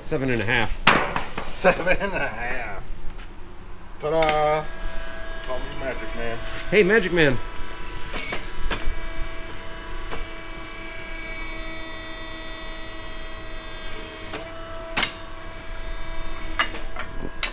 7.5. 7.5. Ta-da! Call me Magic Man. Hey, Magic Man.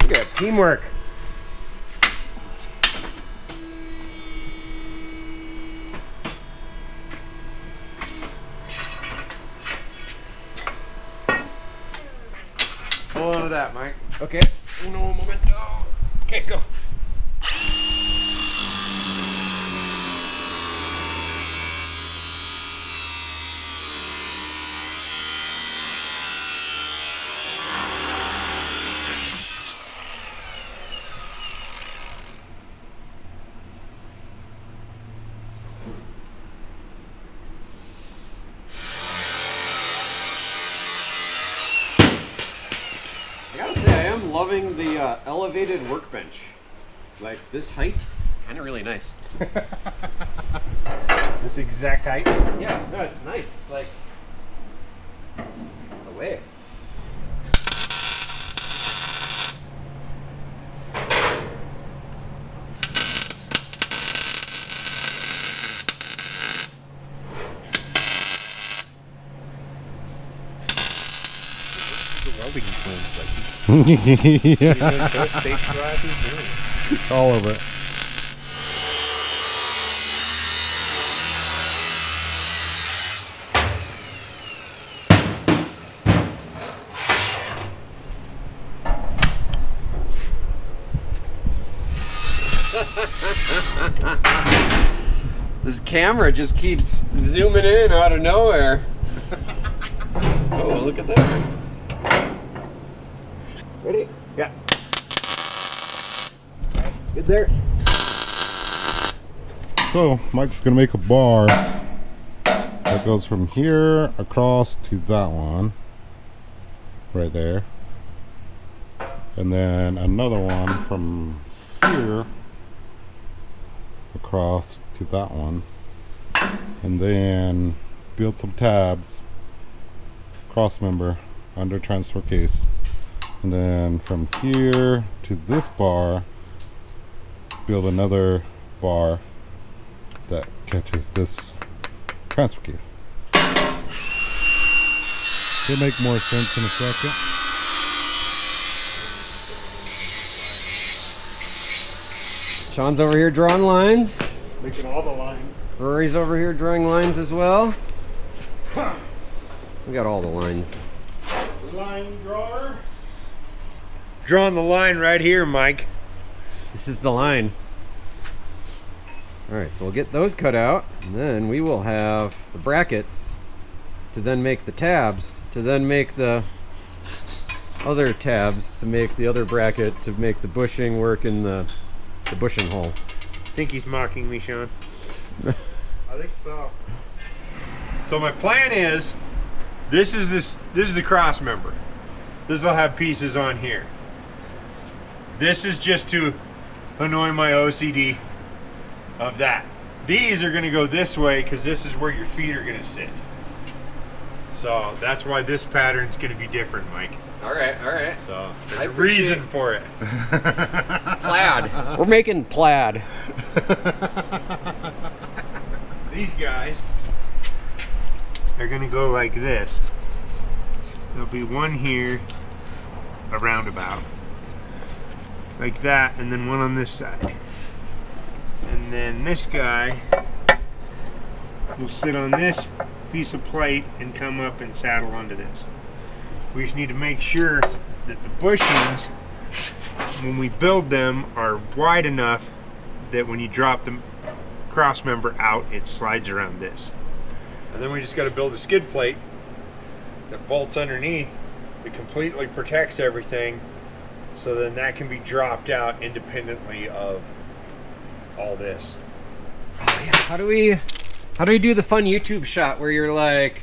Look at teamwork. Hold on to that, Mike. Okay. Uno momento. Okay, go. I gotta say, I am loving the elevated workbench. Like, this height is kind of really nice. This exact height? Yeah, no, it's nice. It's like, it's the way. Yeah. All of it. This camera just keeps zooming in out of nowhere. Oh, look at that. Ready? Yeah. Good there. So Mike's gonna make a bar that goes from here across to that one right there, and then another one from here across to that one, and then build some tabs, Crossmember under transfer case, and then from here to this bar build another bar that catches this transfer case. It'll make more sense in a second. Sean's over here drawing lines. Making all the lines. Rory's over here drawing lines as well. We got all the lines. Line drawer. Drawing the line right here, Mike. This is the line. Alright, so we'll get those cut out, and then we will have the brackets to then make the tabs, to then make the other tabs, to make the other bracket, to make the bushing work in the bushing hole. I think he's mocking me, Sean. I think so. So my plan is, this is the cross member. This will have pieces on here. This is just to annoy my OCD of that. These are gonna go this way because this is where your feet are gonna sit. So that's why this pattern's gonna be different, Mike. Alright, alright. So there's a reason for it. Plaid. We're making plaid. These guys are gonna go like this. There'll be one here, a roundabout, like that, and then one on this side. And then this guy will sit on this piece of plate and come up and saddle onto this. We just need to make sure that the bushings, when we build them, are wide enough that when you drop the cross member out, it slides around this. And then we just got to build a skid plate that bolts underneath. It completely protects everything, so then that can be dropped out independently of all this. Oh yeah. How do we do the fun YouTube shot where you're like,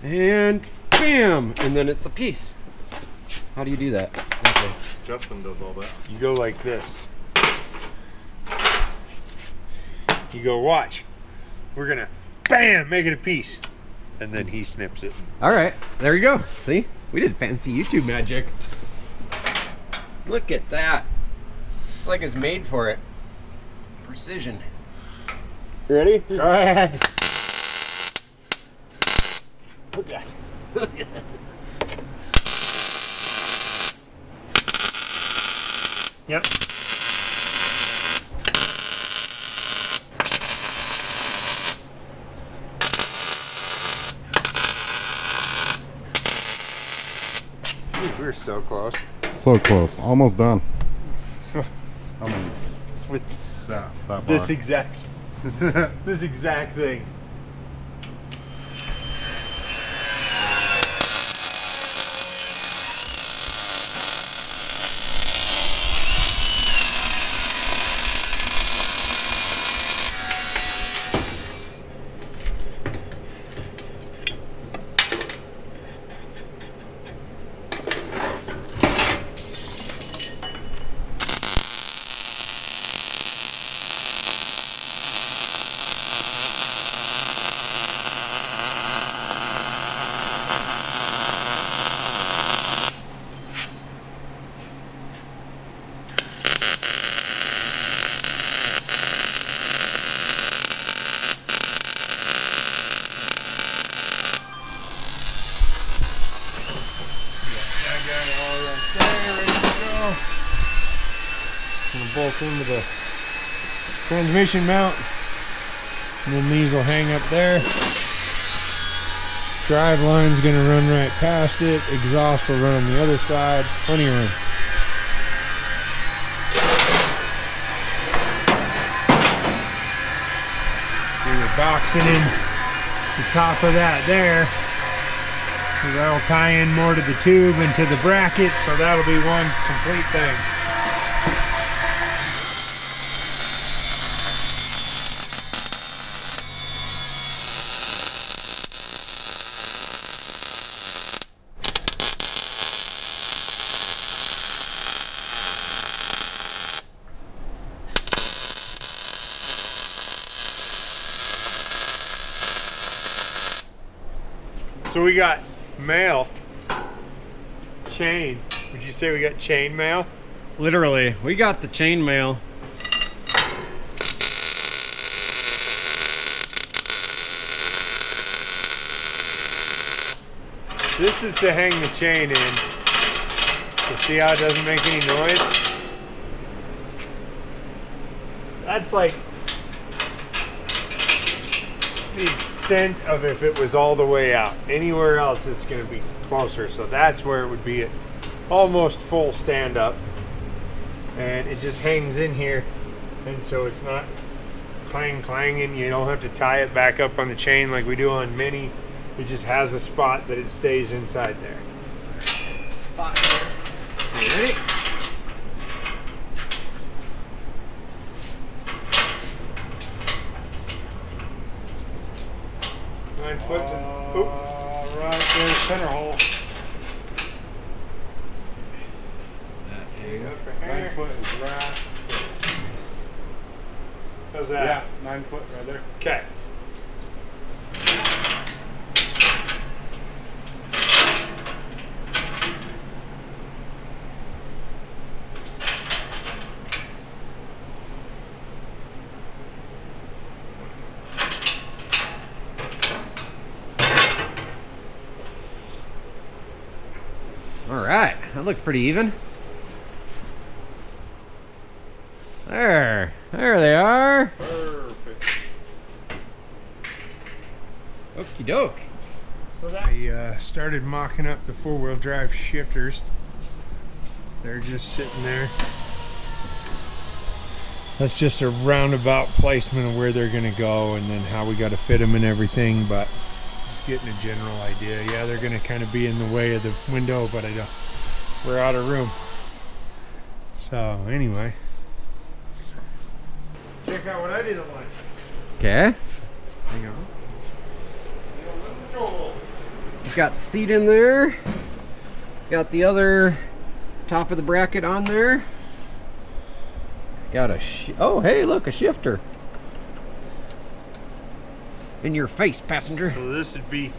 and bam, and then it's a piece? How do you do that? Okay. Justin does all that. You go like this. You go, watch. We're gonna, bam, make it a piece. and then he snips it. All right, there you go. See, we did fancy YouTube magic. Look at that. It's like it's made for it. Precision. Ready? Go ahead. Okay. Yep. We're so close. So close. Almost done. I mean, With that bar. this exact thing. Bolt into the transmission mount, and then these will hang up there. Drive line's gonna run right past it. Exhaust will run on the other side. Plenty of room. So you're boxing in the top of that there. So that'll tie in more to the tube and to the bracket, so that'll be one complete thing. So we got mail, chain. Would you say we got chain mail? Literally, we got the chain mail. This is to hang the chain in. So see how it doesn't make any noise? That's like the extent of if it was all the way out. Anywhere else it's going to be closer. So that's where it would be at almost full stand up. And it just hangs in here. And so it's not clanging. You don't have to tie it back up on the chain like we do on Mini. It just has a spot that it stays inside there. Spot there. You ready? Right there's center hole. That Up for 9 foot is right there. How's that? Yeah, 9 foot right there. Okay. All right, that looks pretty even. There they are. Perfect. Okie doke. So that I started mocking up the 4-wheel drive shifters. They're just sitting there. That's just a roundabout placement of where they're gonna go and then how we gotta fit them and everything, but just getting a general idea. Yeah, they're gonna kind of be in the way of the window, but we're out of room. So anyway, check out what I didn't like. Okay. Hang on. You've got the seat in there. Got the other top of the bracket on there. Got a oh, hey, look, a shifter. In your face, passenger. So this would be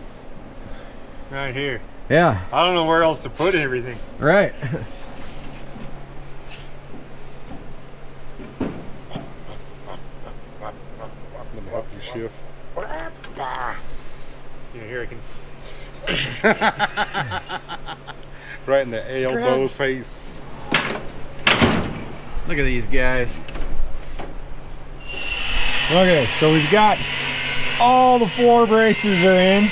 Right here. Yeah. I don't know where else to put everything. Right. Let me help you shift. Yeah, here I can. Right in the elbow face. Look at these guys. Okay, so we've got all the floor braces are in.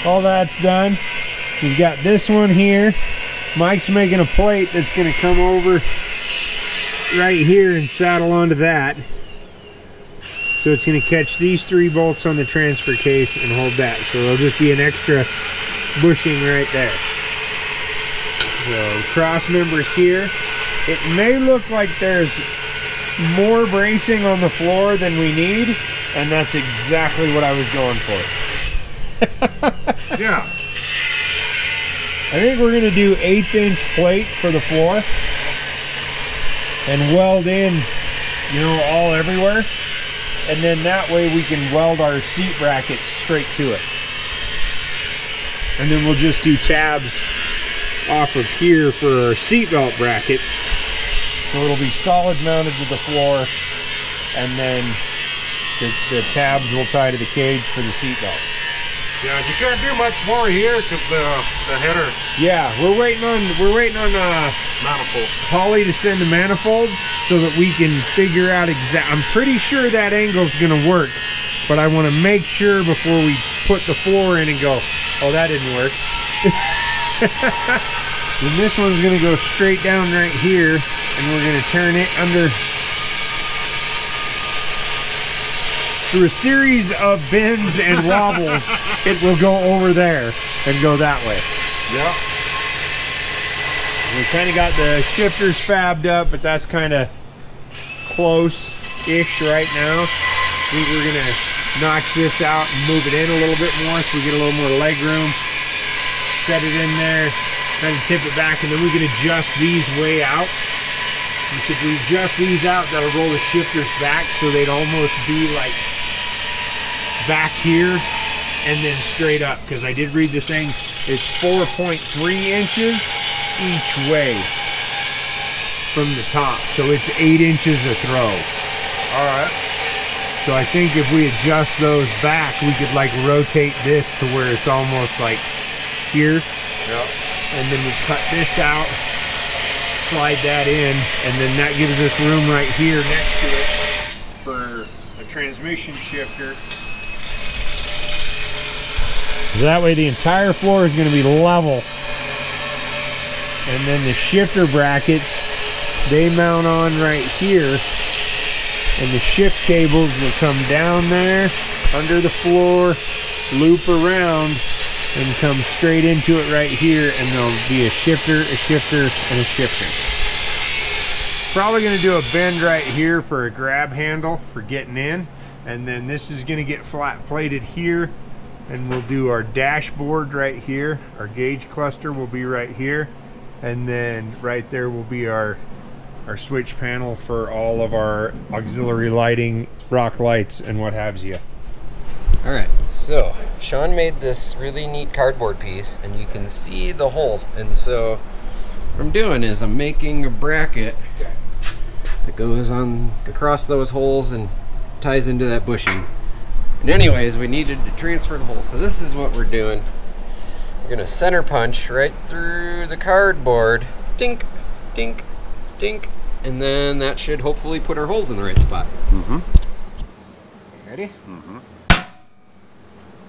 All that's done. We've got this one here. Mike's making a plate that's going to come over right here and saddle onto that. So it's going to catch these 3 bolts on the transfer case and hold that. So there'll just be an extra bushing right there. So cross members here. It may look like there's more bracing on the floor than we need, and that's exactly what I was going for. Yeah. I think we're going to do 1/8-inch plate for the floor and weld in, you know, all everywhere. And then that way we can weld our seat brackets straight to it. And then we'll just do tabs off of here for our seatbelt brackets. So it'll be solid mounted to the floor, and then the tabs will tie to the cage for the seatbelts. Yeah, you can't do much more here because the header Yeah, we're waiting on manifold. Holly to send the manifolds so that we can figure out I'm pretty sure that angle's gonna work, but I want to make sure before we put the floor in and go, oh, that didn't work. Then this one's gonna go straight down right here, and we're gonna turn it under through a series of bends and wobbles. It will go over there and go that way. Yeah. We kind of got the shifters fabbed up, but that's kind of close-ish right now. I think we're gonna notch this out and move it in a little bit more so we get a little more leg room. Set it in there, kind of tip it back, and then we can adjust these way out. If we adjust these out, that'll roll the shifters back so they'd almost be like back here and then straight up, because I did read the thing, it's 4.3 inches each way from the top, so it's 8 inches a throw. All right. So I think if we adjust those back, we could like rotate this to where it's almost like here. Yeah. And then we cut this out, slide that in, and then that gives us room right here next to it for a transmission shifter. That way the entire floor is going to be level. And then the shifter brackets, they mount on right here, and the shift cables will come down there under the floor, loop around, and come straight into it right here, and there'll be a shifter, and a shifter. Probably going to do a bend right here for a grab handle for getting in, and then this is going to get flat plated here, and we'll do our dashboard right here. Our gauge cluster will be right here, and then right there will be our switch panel for all of our auxiliary lighting, rock lights, and what have you. All right, so Sean made this really neat cardboard piece, and you can see the holes. And so what I'm doing is I'm making a bracket that goes on across those holes and ties into that bushing. And anyways, we needed to transfer the holes. So this is what we're doing. We're gonna center punch right through the cardboard. Dink, dink, dink. And then that should hopefully put our holes in the right spot. Mm-hmm. Ready? Mm-hmm.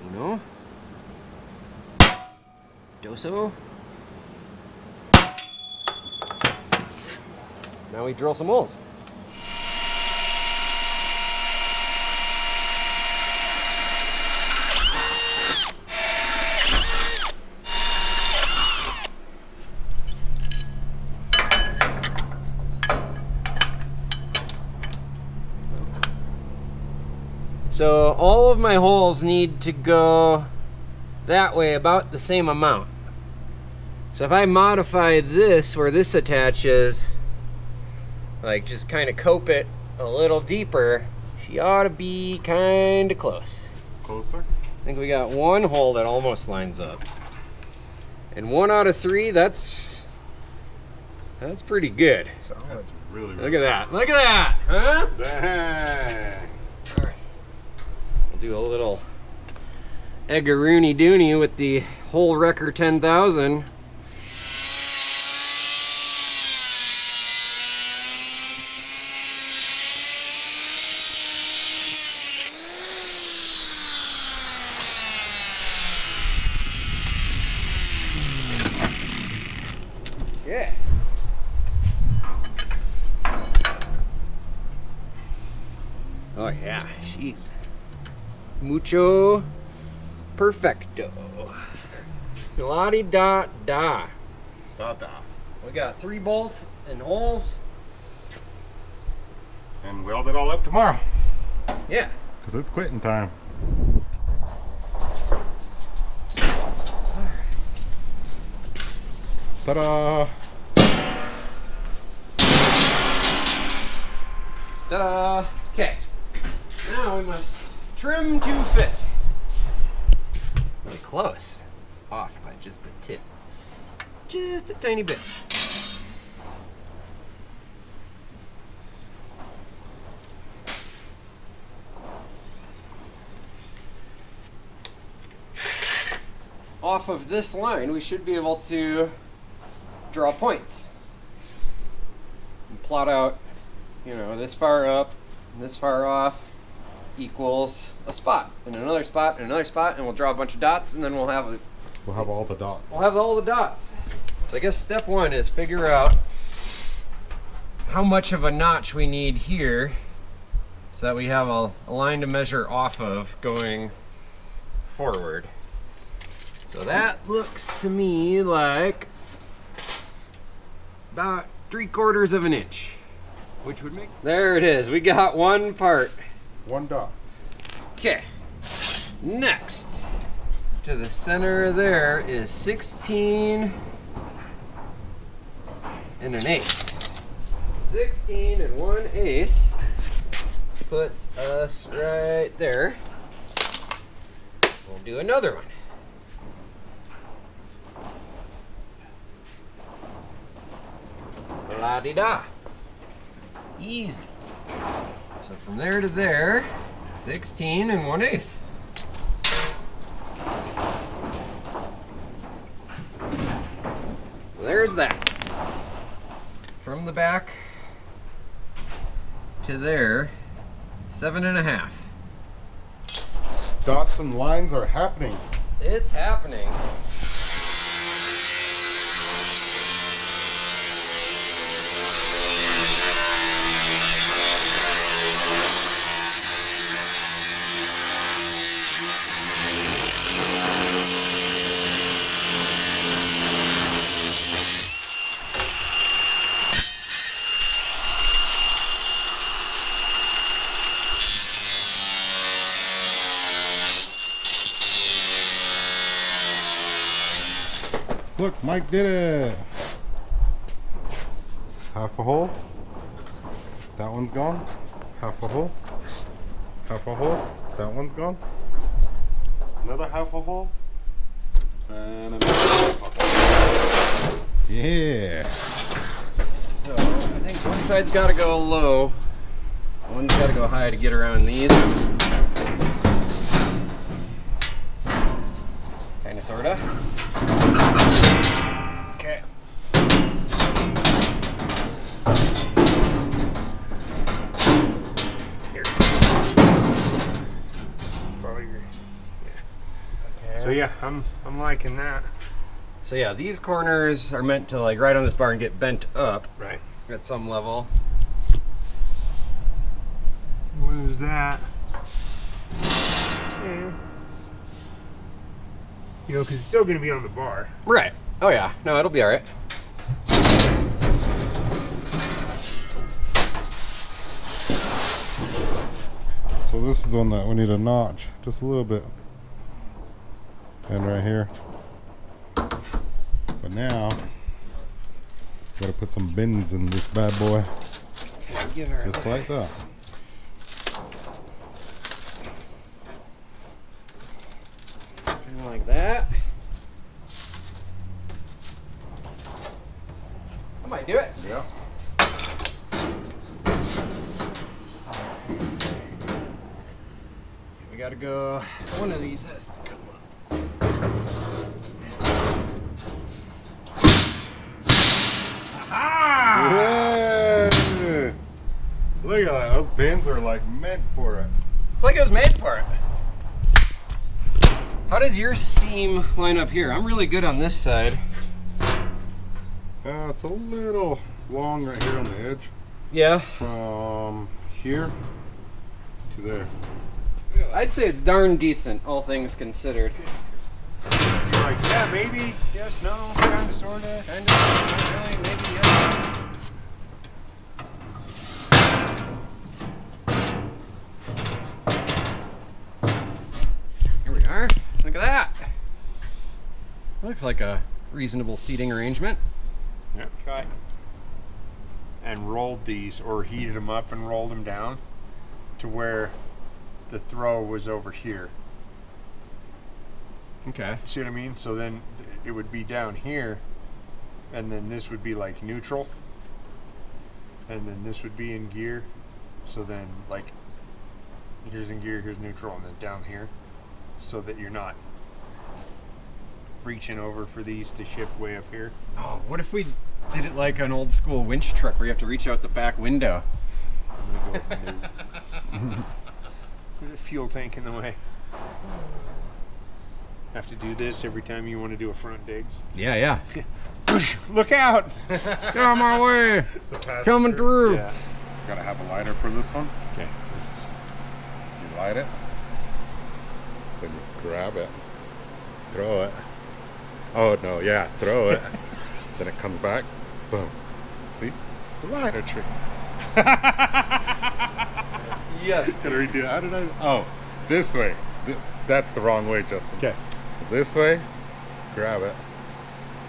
Uno. Doso. Now we drill some holes. So all of my holes need to go that way, about the same amount. So if I modify this where this attaches, like just kind of cope it a little deeper, she ought to be kind of close. Closer? think we got one hole that almost lines up. And 1 out of 3, that's pretty good. So that's really, Look at that. Look at that. Huh? Dang. All right. We'll do a little eggaroony doony with the hole wrecker 10,000. Yeah. Oh yeah, she's mucho perfecto. La-di-da-da. Da-da. We got 3 bolts and holes. And weld it all up tomorrow. Yeah. Because it's quitting time. Ta-da! Ta-da! Okay. Now we must trim to fit. Really close. It's off by just a tip. Just a tiny bit. Off of this line, we should be able to draw points and plot out, you know, this far up and this far off equals a spot and another spot and another spot, and we'll draw a bunch of dots, and then we'll have all the dots. We'll have all the dots. So I guess step 1 is figure out how much of a notch we need here so that we have a line to measure off of going forward. So that looks to me like about 3/4 of an inch, which would make, there it is. We got 1 part. 1 dot. Okay. Next, to the center there is 16 1/8. 16 1/8 puts us right there. We'll do another one. La-di-da. Easy. So from there to there, 16 1/8. There's that. From the back to there, 7 1/2. Dots and lines are happening. It's happening. Look, Mike did it. Half a hole. That one's gone. Half a hole. Half a hole. That one's gone. Another half a hole. And another half a hole. Yeah. So I think one side's got to go low. One's got to go high to get around these. Kind of, sort of. Okay. Here. Follow your, Okay. so yeah, I'm liking that. So yeah, these corners are meant to, like, right on this bar and get bent up Right. at some level. Lose that. Yeah. You know, because it's still going to be on the bar. Right. Oh yeah. No, it'll be all right. So this is on that we need a notch, just a little bit. And right here. But now, gotta put some bends in this bad boy. Okay, give her Just like that. like that. I might do it. Yeah. We gotta go. One of these has to come up. Aha! Yeah. Look at that. Those pins are like meant for it. It's like it was made for it. How does your seam line up here? I'm really good on this side. It's a little long right here on the edge. Yeah. From here to there. I'd say it's darn decent, all things considered. You're like, yeah, maybe, yes, no, kind of, sort of. Kind of, not really, maybe, yeah. Here we are. Look at that. Looks like a reasonable seating arrangement. Yep. Okay. And rolled these, or heated them up and rolled them down to where the throw was over here. Okay. See what I mean? So then it would be down here, and then this would be like neutral, and then this would be in gear. So then, like, here's in gear, here's neutral, and then down here, so that you're not reaching over for these to shift way up here. Oh, what if we did it like an old school winch truck where you have to reach out the back window? I'm gonna go no. There's a fuel tank in the way. Have to do this every time you want to do a front dig. Yeah, yeah. Look out! Get out of my way! Coming through! Yeah. Gotta have a lighter for this one. Okay. You light it, then you grab it, throw it. Oh no, yeah, throw it. Then it comes back, boom. See? The lighter trick. Yes. Gotta redo it. How did I? Oh, this way. That's the wrong way, Justin. Okay. This way, grab it,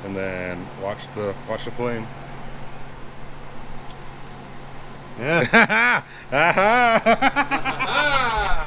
and then watch the flame. Yeah. Aha! Ah!